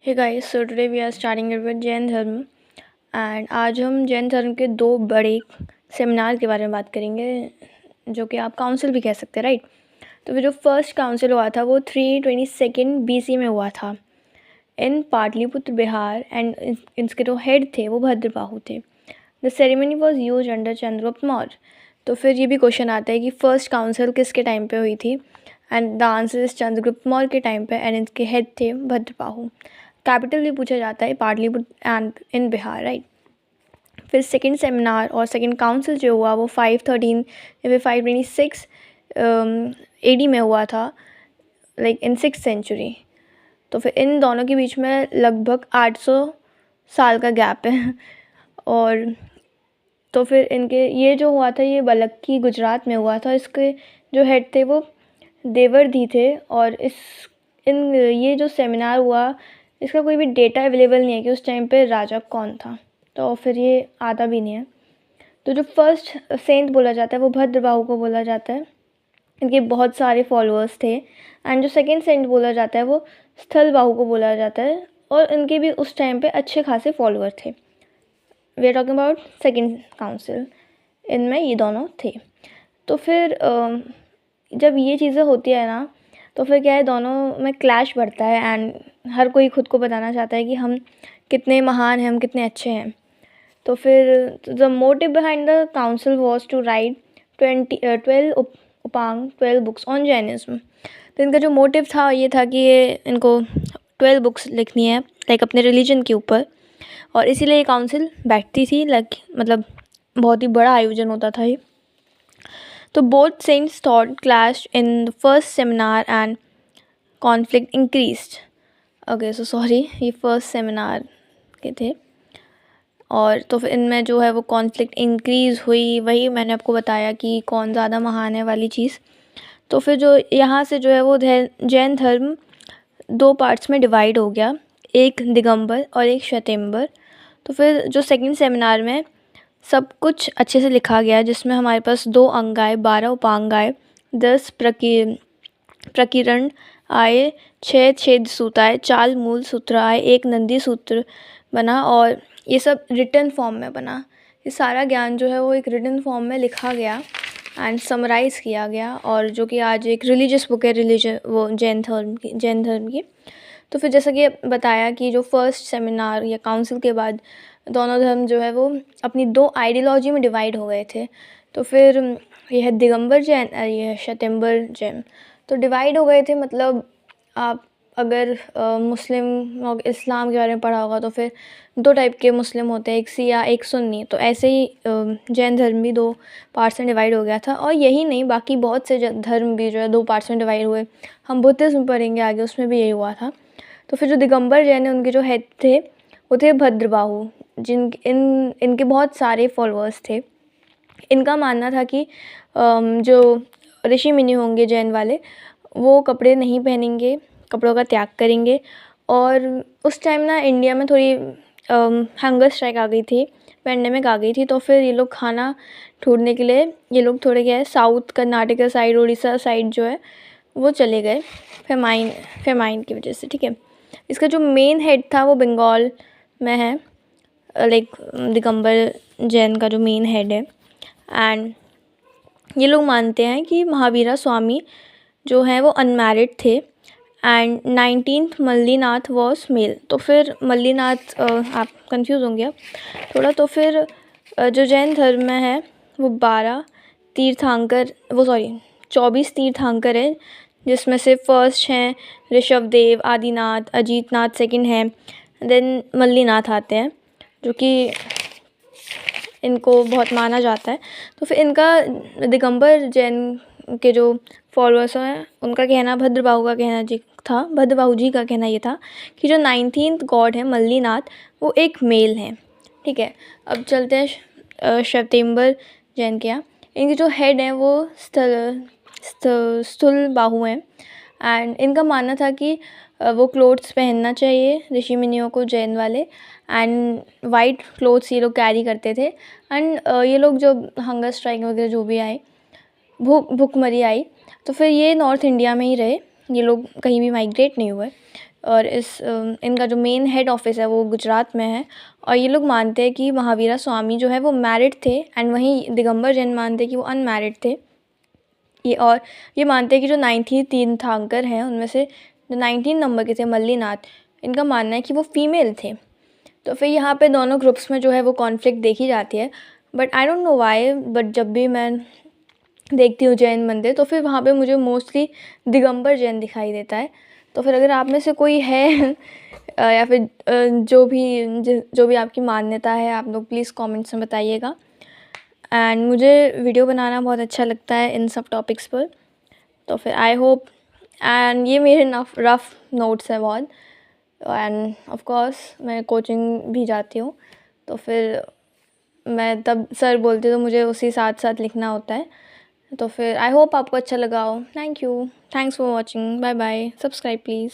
Hey guys, so today we are starting with Jain dharma and आज हम जैन धर्म के दो बड़े सेमिनार के बारे में बात करेंगे जो कि आप काउंसिल भी कह सकते हैं, राइट। तो फिर जो फर्स्ट काउंसिल हुआ था वो 322 BC में हुआ था इन पाटलिपुत्र बिहार एंड इसके जो हेड थे वो भद्रबाहु थे। The ceremony was use under Chandragupta Maurya. तो फिर ये भी क्वेश्चन आता है कि फर्स्ट काउंसिल किसके टाइम पे हुई थी, and the answer is Chandragupta Maurya के टाइम पे एंड इनके हेड थे भद्रबाहु। कैपिटल भी पूछा जाता है Pataliputra and in Bihar, right. फिर सेकंड सेमिनार और सेकंड काउंसिल जो हुआ वो 513 या फिर 526 AD में हुआ था, लाइक इन 6th सेंचुरी। तो फिर इन दोनों के बीच में लगभग 800 साल का गैप है। और तो फिर इनके ये जो हुआ था ये बलक्की गुजरात में हुआ था। इसके जो हेड थे वो देवर्धी थे। और ये जो सेमिनार हुआ इसका कोई भी डेटा अवेलेबल नहीं है कि उस टाइम पे राजा कौन था, तो फिर ये आता भी नहीं है। तो जो फर्स्ट सेंट बोला जाता है वो भद्रबाहु को बोला जाता है, इनके बहुत सारे फॉलोअर्स थे। एंड जो सेकंड सेंट बोला जाता है वो स्थलबाहु को बोला जाता है और इनके भी उस टाइम पे अच्छे खासे फॉलोअर थे। We are talking about second council, इनमें ये दोनों थे। तो फिर जब ये चीज़ें होती है ना तो फिर क्या है, दोनों में क्लैश बढ़ता है एंड हर कोई खुद को बताना चाहता है कि हम कितने महान हैं, हम कितने अच्छे हैं। तो फिर the motive behind the council was to write 12 books on Jainism. तो इनका जो मोटिव था ये था कि ये इनको 12 बुक्स लिखनी है लाइक अपने रिलीजन के ऊपर, और इसीलिए ये काउंसिल बैठती थी। लाइक मतलब बहुत ही बड़ा आयोजन होता था ये। तो both saints thought clash in the first seminar and conflict increased. Okay, so sorry, ये फर्स्ट सेमिनार के थे और तो फिर इनमें जो है वो कॉन्फ्लिक्ट इंक्रीज़ हुई। वही मैंने आपको बताया कि कौन ज़्यादा महान है वाली चीज़। तो फिर जो यहाँ से जो है वो जैन धर्म दो पार्ट्स में डिवाइड हो गया, एक दिगंबर और एक श्वेतांबर। तो फिर जो सेकंड सेमिनार में सब कुछ अच्छे से लिखा गया, जिसमें हमारे पास 2 अंग आए, 12 उपांग आए, 10 प्रकीर्ण आए, 6 छेद सूत्र आए, 4 मूल सूत्र आए, 1 नंदी सूत्र बना और ये सब रिटन फॉर्म में बना। ये सारा ज्ञान जो है वो एक रिटन फॉर्म में लिखा गया एंड समराइज़ किया गया, और जो कि आज एक रिलीजियस बुक है वो जैन धर्म की। तो फिर जैसा कि बताया कि जो फर्स्ट सेमिनार या काउंसिल के बाद दोनों धर्म जो है वो अपनी 2 आइडियोलॉजी में डिवाइड हो गए थे। तो फिर ये है दिगंबर जैन, ये है श्वेतांबर जैन। तो डिवाइड हो गए थे, मतलब आप अगर मुस्लिम और इस्लाम के बारे में पढ़ा होगा तो फिर 2 टाइप के मुस्लिम होते हैं, एक शिया एक सुन्नी। तो ऐसे ही जैन धर्म भी 2 पार्ट्स में डिवाइड हो गया था। और यही नहीं, बाकी बहुत से धर्म भी जो है 2 पार्ट्स में डिवाइड हुए। हम बुद्धिज़्म पढ़ेंगे आगे, उसमें भी यही हुआ था। तो फिर जो दिगंबर जैन है उनके जो हेड थे वो थे भद्रबाहु, इनके बहुत सारे फॉलोअर्स थे। इनका मानना था कि जो ऋषि मुनि होंगे जैन वाले वो कपड़े नहीं पहनेंगे, कपड़ों का त्याग करेंगे। और उस टाइम ना इंडिया में थोड़ी हंगर स्ट्राइक आ गई थी, पैंडेमिक आ गई थी। तो फिर ये लोग खाना ढूंढने के लिए ये लोग थोड़े क्या है south Karnataka side, Orissa side जो है वो चले गए फेमाइन की वजह से, ठीक है। इसका जो मेन हेड था वो बंगाल में है, लाइक दिगंबर जैन का जो मेन हेड है। एंड ये लोग मानते हैं कि महावीरा स्वामी जो हैं वो अनमैरिड थे and 19th Mallinath was mail. तो फिर मल्लीनाथ आप कंफ्यूज होंगे अब थोड़ा। तो फिर जो जैन धर्म में है वो 24 तीर्थंकर है, जिसमें से फर्स्ट हैं ऋषभदेव, आदिनाथ, अजीतनाथ सेकंड हैं, देन मल्लीनाथ आते हैं जो कि इनको बहुत माना जाता है। तो फिर इनका दिगंबर जैन के जो फॉलोअर्स हैं उनका कहना, भद्रबाहु जी का कहना ये था कि जो 19th गॉड है मल्लीनाथ वो एक मेल हैं, ठीक है। अब चलते हैं श्वेतांबर जैन के यहाँ। इनके जो हेड हैं वो स्थूलबाहु हैं एंड इनका मानना था कि वो क्लोथ्स पहनना चाहिए ऋषि मुनियों को, जैन वाले, एंड वाइट क्लोथ्स ये लोग कैरी करते थे। एंड ये लोग जो हंगर स्ट्राइक वगैरह जो भी आए, भूखमरी आई, तो फिर ये नॉर्थ इंडिया में ही रहे, ये लोग कहीं भी माइग्रेट नहीं हुए। और इनका जो मेन हेड ऑफिस है वो गुजरात में है। और ये लोग मानते हैं कि महावीरा स्वामी जो है वो मैरिड थे, एंड वहीं दिगंबर जैन मानते हैं कि वो अनमैरिड थे। ये मानते हैं कि जो 19 तीर्थंकर हैं उनमें से जो 19 नंबर के थे मल्लीनाथ, इनका मानना है कि वो फीमेल थे। तो फिर यहाँ पे दोनों ग्रुप्स में जो है वो कॉन्फ्लिक्ट देखी जाती है। But I don't know why, but जब भी मैं देखती हूँ जैन मंदिर तो फिर वहाँ पे मुझे मोस्टली दिगंबर जैन दिखाई देता है। तो फिर अगर आप में से कोई है या फिर जो भी आपकी मान्यता है, आप लोग प्लीज़ कमेंट्स में बताइएगा। एंड मुझे वीडियो बनाना बहुत अच्छा लगता है इन सब टॉपिक्स पर। तो फिर आई होप, एंड ये मेरे रफ़ नोट्स हैं बहुत। एंड ऑफ कोर्स मैं कोचिंग भी जाती हूँ, तो फिर मैं तब सर बोलते तो मुझे उसी साथ साथ लिखना होता है। तो फिर आई होप आपको अच्छा लगा हो। Thank you, thanks for watching, bye bye, subscribe please.